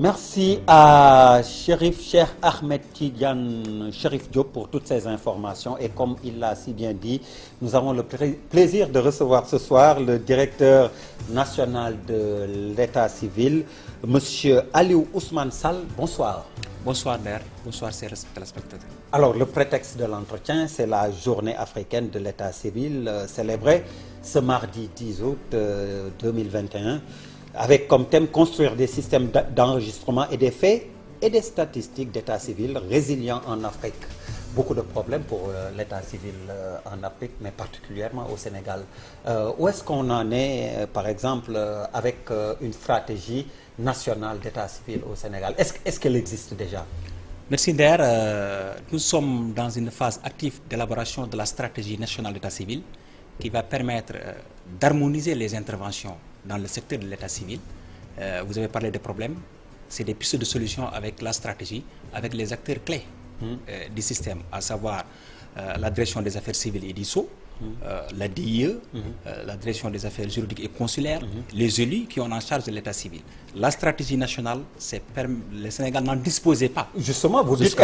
Merci à Chérif Cheikh Ahmed Tidiane Chérif Diop pour toutes ces informations et comme il l'a si bien dit, nous avons le plaisir de recevoir ce soir le directeur national de l'état civil, Monsieur Aliou Ousmane Sall. Bonsoir. Bonsoir Nder, bonsoir chers téléspectateurs. Alors le prétexte de l'entretien, c'est la journée africaine de l'état civil célébrée ce mardi 10 août 2021. Avec comme thème construire des systèmes d'enregistrement et des faits et des statistiques d'état civil résilients en Afrique. Beaucoup de problèmes pour l'état civil en Afrique, mais particulièrement au Sénégal. Où est-ce qu'on en est, par exemple, avec une stratégie nationale d'état civil au Sénégal? Est-ce qu'elle existe déjà? Merci Nder. Nous sommes dans une phase active d'élaboration de la stratégie nationale d'état civil qui va permettre d'harmoniser les interventions dans le secteur de l'état civil. Vous avez parlé des problèmes, c'est des pistes de solutions avec la stratégie, avec les acteurs clés du système, à savoir la direction des affaires civiles et du sceau, la DIE, la direction des affaires juridiques et consulaires, les élus qui ont en charge de l'état civil. La stratégie nationale, le Sénégal n'en disposait pas. Justement, vous dites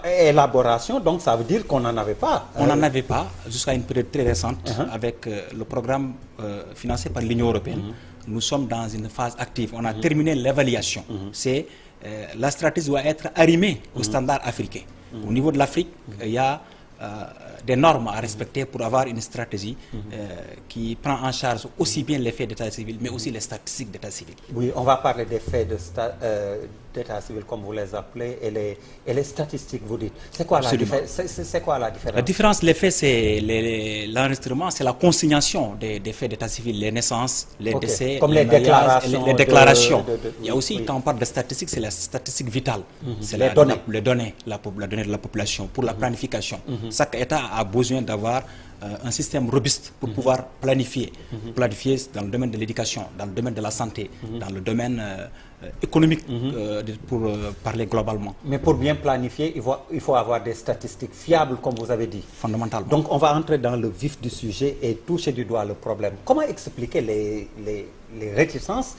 élaboration, donc ça veut dire qu'on n'en avait pas. On n'en avait pas jusqu'à une période très récente avec le programme financé par l'Union européenne. Nous sommes dans une phase active. On a terminé l'évaluation. La stratégie doit être arrimée aux standards africains. Au niveau de l'Afrique, il y a des normes à respecter pour avoir une stratégie qui prend en charge aussi bien les faits d'état civil, mais aussi les statistiques d'état civil. Oui, on va parler des faits d'état civil, comme vous les appelez, et les statistiques, vous dites. C'est quoi la différence? La différence, les faits, c'est l'enregistrement, c'est la consignation des faits d'état civil, les naissances, les décès, comme les déclarations. Il y a aussi, quand on parle de statistiques, c'est la statistique vitale. C'est les données de la population pour la planification. Chaque État a besoin d'avoir un système robuste pour pouvoir planifier. Planifier dans le domaine de l'éducation, dans le domaine de la santé, dans le domaine économique, pour parler globalement. Mais pour bien planifier, il faut avoir des statistiques fiables, comme vous avez dit. Fondamentalement. Donc on va entrer dans le vif du sujet et toucher du doigt le problème. Comment expliquer les réticences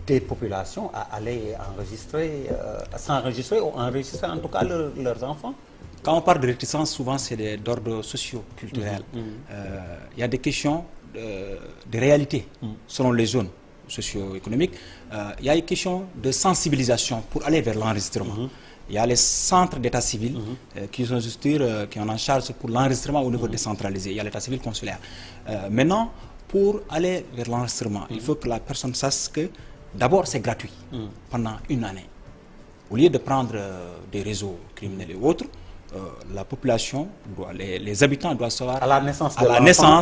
des populations à aller enregistrer, s'enregistrer ou enregistrer en tout cas leurs enfants? Quand on parle de réticence, souvent c'est d'ordre socio-culturel. Il y a des questions de réalité selon les zones socio-économiques. Il y a une question de sensibilisation pour aller vers l'enregistrement. Il y a les centres d'état civil qui ont en charge pour l'enregistrement au niveau décentralisé. Il y a l'état civil consulaire. Maintenant, pour aller vers l'enregistrement, il faut que la personne sache que d'abord c'est gratuit pendant une année. Au lieu de prendre des réseaux criminels et autres, la population, les habitants doivent savoir à la naissance,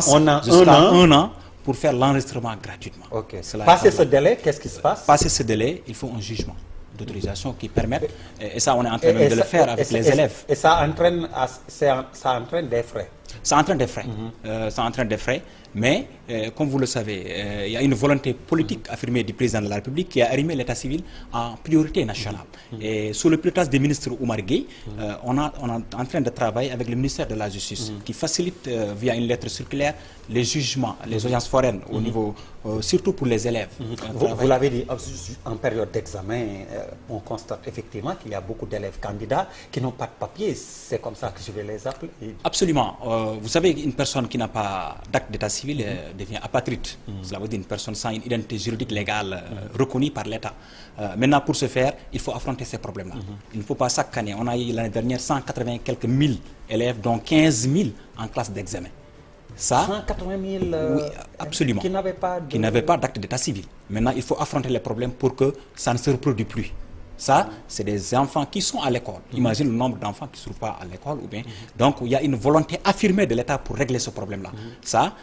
on a jusqu'à un an pour faire l'enregistrement gratuitement. Passer ce délai, qu'est-ce qui se passe? Passer ce délai, il faut un jugement d'autorisation qui permette, et ça on est en train de le faire avec les élèves. Et ça entraîne des frais. Ça entraîne des frais. Ça entraîne des frais, mais comme vous le savez, il y a une volonté politique affirmée du président de la République qui a arrimé l'état civil en priorité nationale. Et sous le pilotage du ministre Oumar Gueye, on est en train de travailler avec le ministère de la Justice qui facilite via une lettre circulaire les jugements, les audiences foraines au niveau, surtout pour les élèves. Vous l'avez dit, en période d'examen, on constate effectivement qu'il y a beaucoup d'élèves candidats qui n'ont pas de papier. C'est comme ça que je vais les appeler. Absolument. Vous savez, une personne qui n'a pas d'acte d'état civil devient apatride. Cela veut dire une personne sans une identité juridique légale reconnue par l'État. Maintenant, pour ce faire, il faut affronter ces problèmes-là. Il ne faut pas chaque année. On a eu l'année dernière 180 quelques mille élèves, dont 15 000 en classe d'examen. Ça, 180 000 oui, absolument, qui n'avaient pas d'acte d'état civil. Maintenant, il faut affronter les problèmes pour que ça ne se reproduise plus. Ça, c'est des enfants qui sont à l'école. Imagine le nombre d'enfants qui ne sont pas à l'école. Donc, il y a une volonté affirmée de l'État pour régler ce problème-là. Ça,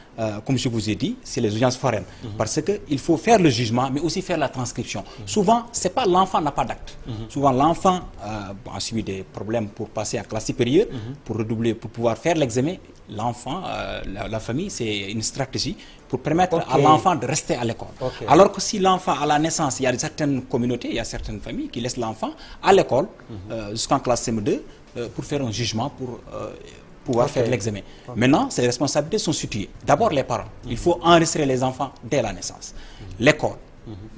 comme je vous ai dit, c'est les audiences foraines. Parce qu'il faut faire le jugement, mais aussi faire la transcription. Souvent, ce n'est pas l'enfant n'a pas d'acte. Souvent, l'enfant a subi des problèmes pour passer à classe supérieure, pour redoubler, pour pouvoir faire l'examen. L'enfant, la famille, c'est une stratégie pour permettre à l'enfant de rester à l'école. Alors que si l'enfant, à la naissance, il y a certaines communautés, il y a certaines familles qui laissent l'enfant à l'école jusqu'en classe CM2 pour faire un jugement, pour pouvoir faire l'examen. Maintenant, ces responsabilités sont situées. D'abord, les parents. Il faut enregistrer les enfants dès la naissance. L'école.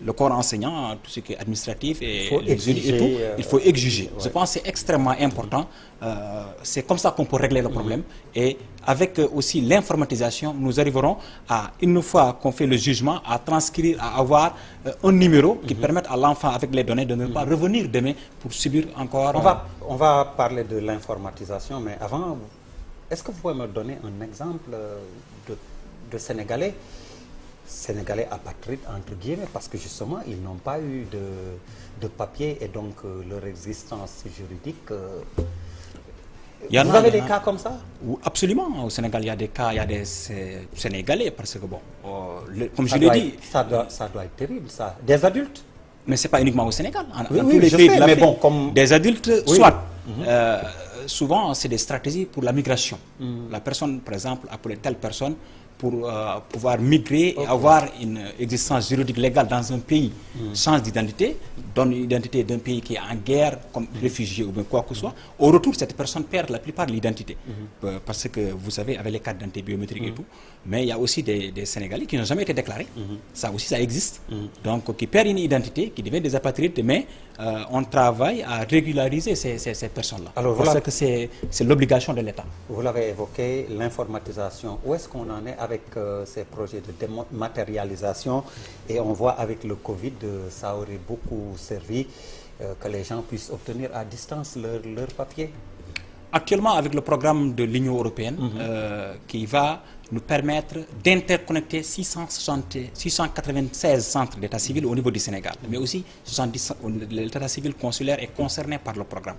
Le corps enseignant, tout ce qui est administratif et exiger, et tout, il faut exiger. ouais. Je pense que c'est extrêmement important. C'est comme ça qu'on peut régler le problème. Et avec aussi l'informatisation, nous arriverons à, une fois qu'on fait le jugement, à transcrire, à avoir un numéro qui permette à l'enfant, avec les données, de ne pas revenir demain pour subir encore... On va parler de l'informatisation, mais avant, est-ce que vous pouvez me donner un exemple de Sénégalais apatrides, entre guillemets, parce que justement, ils n'ont pas eu de papier et donc leur existence juridique... Vous avez des cas comme ça? Absolument. Au Sénégal, il y a des cas, il y a des Sénégalais, parce que bon, comme je l'ai dit... Ça doit être terrible, ça. Des adultes? Mais ce n'est pas uniquement au Sénégal. Dans oui, tous les pays de l'Afrique, bon, comme... des adultes, soit... souvent, c'est des stratégies pour la migration. La personne, par exemple, appelait telle personne pour pouvoir migrer et avoir une existence juridique légale dans un pays, change d'identité, donne l'identité d'un pays qui est en guerre, comme réfugié ou bien quoi que ce soit. Au retour, cette personne perd la plupart de l'identité. Parce que, vous savez, avec les cartes d'identité biométriques et tout, mais il y a aussi des Sénégalais qui n'ont jamais été déclarés. Ça aussi, ça existe. Donc, qui perdent une identité, qui deviennent des apatrides, mais on travaille à régulariser ces personnes-là. Parce que c'est l'obligation de l'État. Vous l'avez évoqué, l'informatisation. Où est-ce qu'on en est avec ces projets de dématérialisation? Et on voit avec le Covid, ça aurait beaucoup servi que les gens puissent obtenir à distance leur papier. Actuellement, avec le programme de l'Union européenne, qui va nous permettre d'interconnecter 696 centres d'état civil au niveau du Sénégal, mais aussi l'état civil consulaire est concerné par le programme.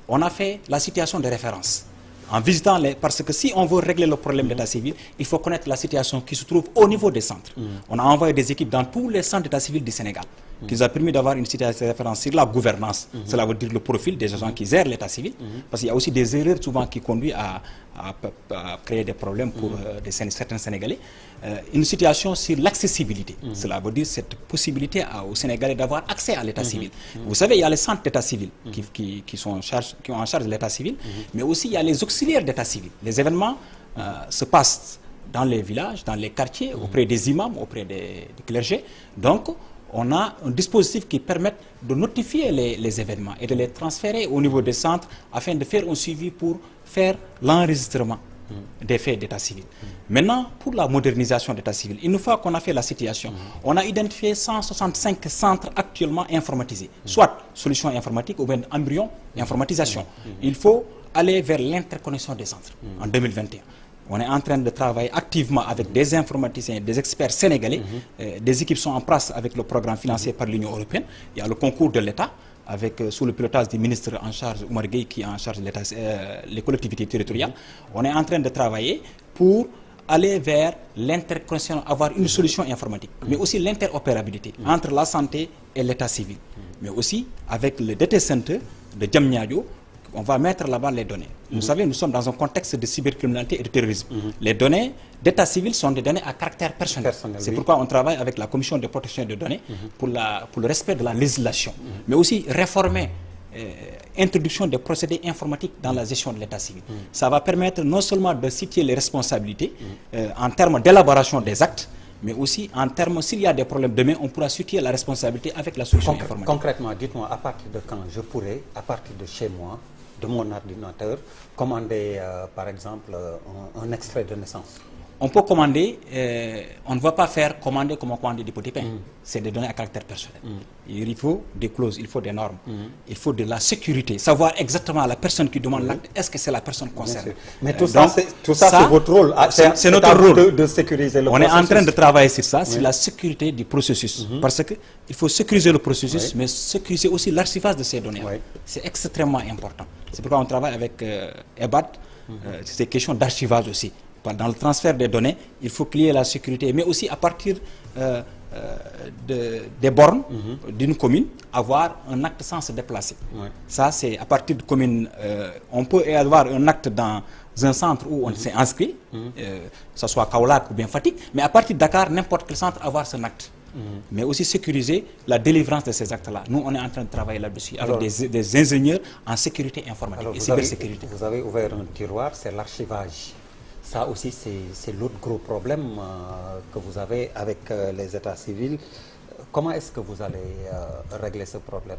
On a fait la situation de référence en visitant parce que si on veut régler le problème d'état civil, il faut connaître la situation qui se trouve au niveau des centres. On a envoyé des équipes dans tous les centres d'état civil du Sénégal, qui nous a permis d'avoir une situation de référence sur la gouvernance. Cela veut dire le profil des agents qui gèrent l'état civil, parce qu'il y a aussi des erreurs souvent qui conduisent à créer des problèmes pour certains Sénégalais. Une situation sur l'accessibilité. Cela veut dire cette possibilité aux Sénégalais d'avoir accès à l'état civil. Vous savez, il y a les centres d'état civil qui ont en charge de l'état civil, mais aussi il y a les auxiliaires d'état civil. Les événements se passent dans les villages, dans les quartiers, auprès des imams, auprès des clergés. Donc, on a un dispositif qui permet de notifier les événements et de les transférer au niveau des centres afin de faire un suivi pour faire l'enregistrement des faits d'état civil. Maintenant, pour la modernisation d'état civil, une fois qu'on a fait la situation, on a identifié 165 centres actuellement informatisés, soit solution informatique ou bien embryon informatisation. Il faut aller vers l'interconnexion des centres en 2021. On est en train de travailler activement avec des informaticiens, des experts sénégalais. Des équipes sont en place avec le programme financé par l'Union européenne. Il y a le concours de l'État, sous le pilotage du ministre en charge, Oumar Gueye, qui est en charge de les collectivités territoriales. On est en train de travailler pour aller vers l'interconnexion, avoir une solution informatique, mais aussi l'interopérabilité entre la santé et l'état civil. Mais aussi avec le DT Center de Diamniadio, on va mettre là-bas les données. Vous savez, nous sommes dans un contexte de cybercriminalité et de terrorisme. Les données d'état civil sont des données à caractère personnel. C'est pourquoi on travaille avec la Commission de protection des données pour le respect de la législation. Mais aussi réformer, introduction des procédés informatiques dans la gestion de l'état civil. Ça va permettre non seulement de situer les responsabilités en termes d'élaboration des actes, mais aussi en termes, s'il y a des problèmes demain, on pourra situer la responsabilité avec la solution informatique. Concrètement, dites-moi, à partir de quand je pourrais, à partir de chez moi, de mon ordinateur, commander, par exemple, un extrait de naissance? On peut commander, on ne va pas faire commander comme on commande des petits pains. C'est des données à caractère personnel. Il faut des clauses, il faut des normes, il faut de la sécurité, savoir exactement la personne qui demande l'acte, est-ce que c'est la personne concernée. Mais tout ça, c'est votre rôle. C'est notre rôle de sécuriser le processus. On est en train de travailler sur ça, sur la sécurité du processus. Parce qu'il faut sécuriser le processus, mais sécuriser aussi l'archivage de ces données. C'est extrêmement important. C'est pourquoi on travaille avec EBAD, c'est question d'archivage aussi. Dans le transfert des données, il faut qu'il y ait la sécurité, mais aussi à partir des bornes d'une commune, avoir un acte sans se déplacer. Ça, c'est à partir de commune, on peut avoir un acte dans un centre où on s'est inscrit, que ce soit Kaolack ou bien Fatick, mais à partir de Dakar, n'importe quel centre, avoir son acte. Mais aussi sécuriser la délivrance de ces actes-là. Nous, on est en train de travailler là-dessus avec des ingénieurs en sécurité informatique et cybersécurité. Vous avez ouvert un tiroir, c'est l'archivage. Ça aussi, c'est l'autre gros problème que vous avez avec les états civils. Comment est-ce que vous allez régler ce problème?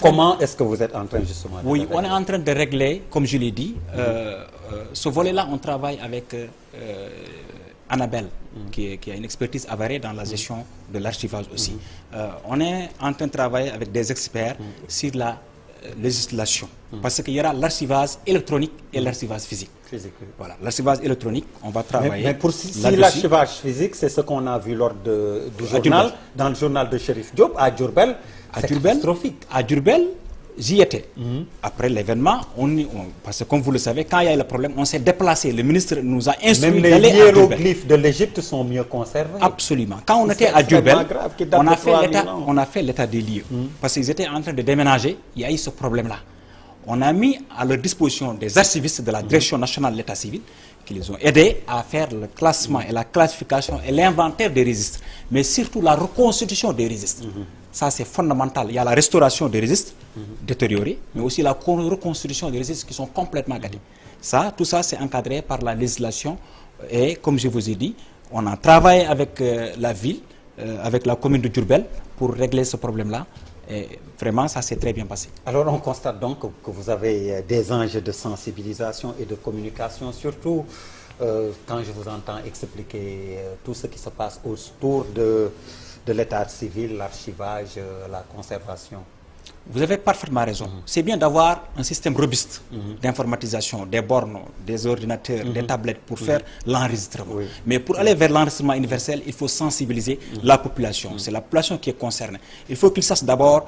Comment est-ce que vous êtes en train justement de Oui, on est en train de régler, comme je l'ai dit, ce volet-là, on travaille avec Annabelle, qui a une expertise avérée dans la gestion de l'archivage aussi. On est en train de travailler avec des experts sur la législation, parce qu'il y aura l'archivage électronique et l'archivage physique. Voilà, l'archivage électronique, on va travailler. Mais pour si l'archivage physique, c'est ce qu'on a vu lors du journal, dans le journal de Chérif Diop, à Diourbel, c'est catastrophique. À Diourbel, j'y étais. Après l'événement, parce que comme vous le savez, quand il y a eu le problème, on s'est déplacé. Le ministre nous a instruit d'aller à Diourbel. Même les hiéroglyphes de l'Égypte sont mieux conservés. Absolument. Quand on était à Diourbel, on a fait l'état des lieux. Parce qu'ils étaient en train de déménager, il y a eu ce problème-là. On a mis à leur disposition des archivistes de la Direction nationale de l'État civil qui les ont aidés à faire le classement et la classification et l'inventaire des registres, mais surtout la reconstitution des registres. Ça, c'est fondamental. Il y a la restauration des registres détériorés, mais aussi la reconstitution des registres qui sont complètement gâtés. Ça, tout ça, c'est encadré par la législation. Et comme je vous ai dit, on a travaillé avec la ville, avec la commune de Diourbel pour régler ce problème-là. Et vraiment, ça s'est très bien passé. Alors, on constate donc que vous avez des enjeux de sensibilisation et de communication, surtout quand je vous entends expliquer tout ce qui se passe autour de l'état civil, l'archivage, la conservation. Vous avez parfaitement raison. C'est bien d'avoir un système robuste d'informatisation, des bornes, des ordinateurs, des tablettes pour faire l'enregistrement. Mais pour aller vers l'enregistrement universel, il faut sensibiliser la population. C'est la population qui est concernée. Il faut qu'elle sache d'abord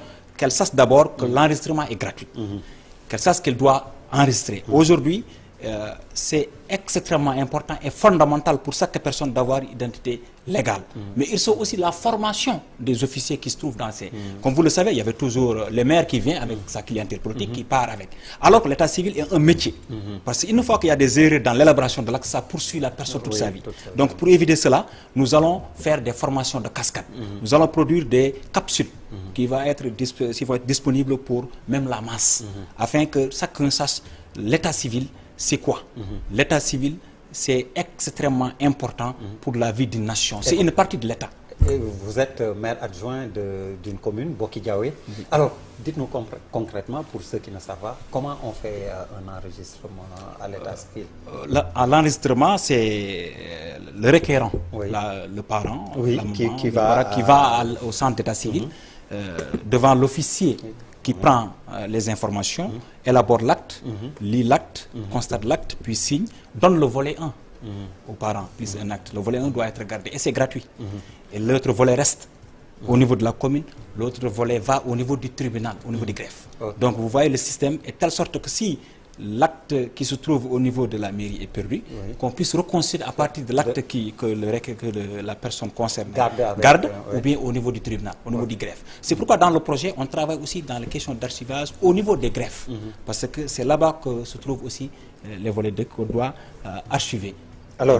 que l'enregistrement est gratuit, qu'elle sache qu'elle doit enregistrer. Aujourd'hui, c'est extrêmement important et fondamental pour chaque personne d'avoir une identité légale. Mais il faut aussi la formation des officiers qui se trouvent dans ces... Comme vous le savez, il y avait toujours le maire qui vient avec sa clientèle politique, qui part avec. Alors que l'état civil est un métier. Parce qu'une fois qu'il y a des erreurs dans l'élaboration de l'acte, ça poursuit la personne toute sa vie. Donc pour éviter cela, nous allons faire des formations de cascade. Nous allons produire des capsules qui vont être disponibles pour même la masse, afin que chacun sache l'état civil. C'est quoi? L'état civil, c'est extrêmement important pour la vie d'une nation. C'est une partie de l'État. Vous êtes maire adjoint d'une commune, Boki-Diawé. Alors, dites-nous concrètement, pour ceux qui ne savent pas, comment on fait un enregistrement à l'état civil? À l'enregistrement, c'est le requérant, le parent, la maman, qui va au centre d'état civil, devant l'officier qui prend les informations, élabore l'acte, lit l'acte, constate l'acte, puis signe, donne le volet 1 aux parents, plus un acte. Le volet 1 doit être gardé et c'est gratuit. Et l'autre volet reste au niveau de la commune, l'autre volet va au niveau du tribunal, au niveau du greffe. Donc vous voyez, le système est de telle sorte que si l'acte qui se trouve au niveau de la mairie est perdu, qu'on puisse reconstruire à partir de l'acte que la personne concernée garde, ou bien au niveau du tribunal, au niveau du greffe. C'est pourquoi dans le projet, on travaille aussi dans les questions d'archivage au niveau des greffes, parce que c'est là-bas que se trouvent aussi les volets qu'on doit archiver,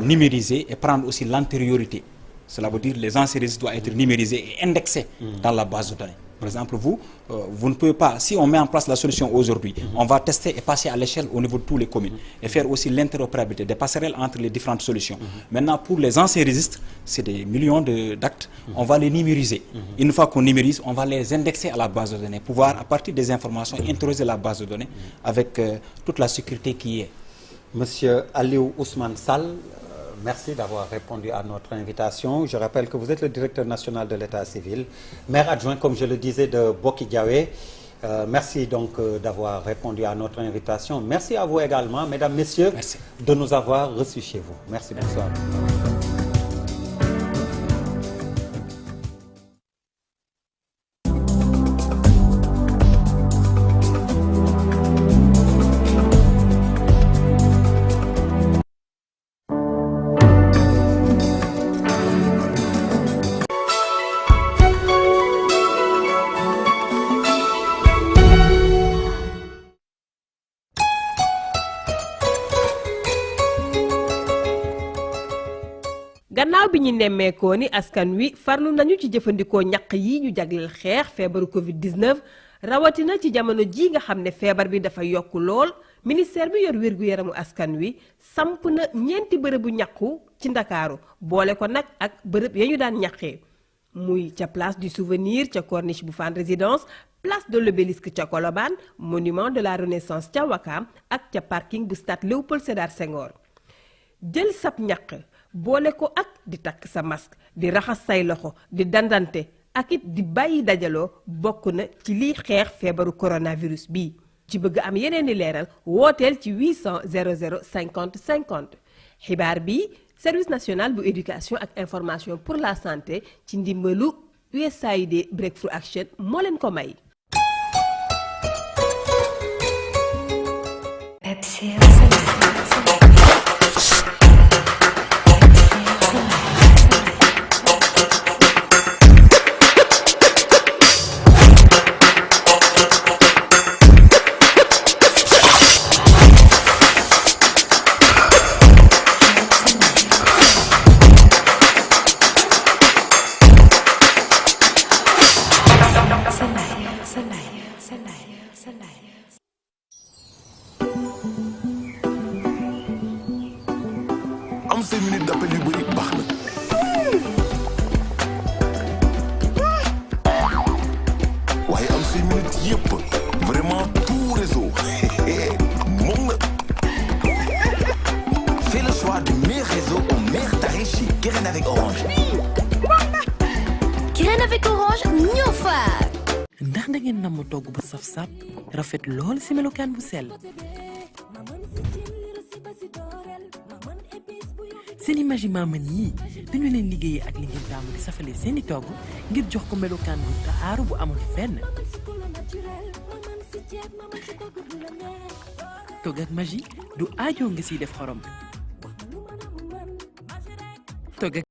numériser et prendre aussi l'antériorité. Cela veut dire que les anciens registres doivent être numérisés et indexés dans la base de données. Par exemple, vous ne pouvez pas, si on met en place la solution aujourd'hui, on va tester et passer à l'échelle au niveau de toutes les communes et faire aussi l'interopérabilité, des passerelles entre les différentes solutions. Maintenant, pour les anciens registres, c'est des millions d'actes, on va les numériser. Une fois qu'on numérise, on va les indexer à la base de données, pouvoir, à partir des informations, interroger la base de données avec toute la sécurité qui est. Monsieur Aliou Ousmane Sall, merci d'avoir répondu à notre invitation. Je rappelle que vous êtes le directeur national de l'état civil, maire adjoint, comme je le disais, de Boki-Diawé. Merci donc d'avoir répondu à notre invitation. Merci à vous également, mesdames, messieurs, de nous avoir reçus chez vous. Merci, bonsoir. gannaaw bi ñu nemmeekoo ni askan wi farlu nañu ci jëfandikoo ñaq yi ñu jagleel xeex feebaru Covid-19 rawatina ci jamono ji nga xam ne feebar bi dafa yokk lool ministère bi yor wér-gu-yaramu askan wi samp na ñeenti bërëbu ñaqu ci Ndakaaru boole ko nag ak bërëb ya ñu daan ñaqee muy ca place du souvenir ca corniche bu Fann Résidence, place de l'Obélisque ca Colobane, monument de la Renaissance ca Ouakam ak ca parking bu stade Léopold Sédar Senghor. jël sab ñaq boole ko ak di takk sa masque di raxas say loxo di dandante ak it di bàyyi dajaloo bokk na ci liy xeex feebaru coronavirus bii. ci bëgg am yeneen i leeral wooteel ci 800 00 50 50 xibaar bi service national bu éducation ak information pour la santé ci ndimbalu USAID Breakthrough Action moo leen ko may. am 5 minutes d'appel yu bëri baax na waaye am 5 minutes yëpp vraiment tout réseau moom la. Fais le choix du meilleur réseau au meilleur tarif chez Kirène avec Orange. Kirène avec Orange ñoo faar. ndax da ngeen namm togg bu saf sap rafet lool ci melokaan bu sell. seen image maaman yi dañu leen liggéeyee ak li ngeen taamu di safale seeni togg ngir jox ko melokaan bu taaru bu amul fenn. togg ak magie du aajo nga siy def xorom. togg ak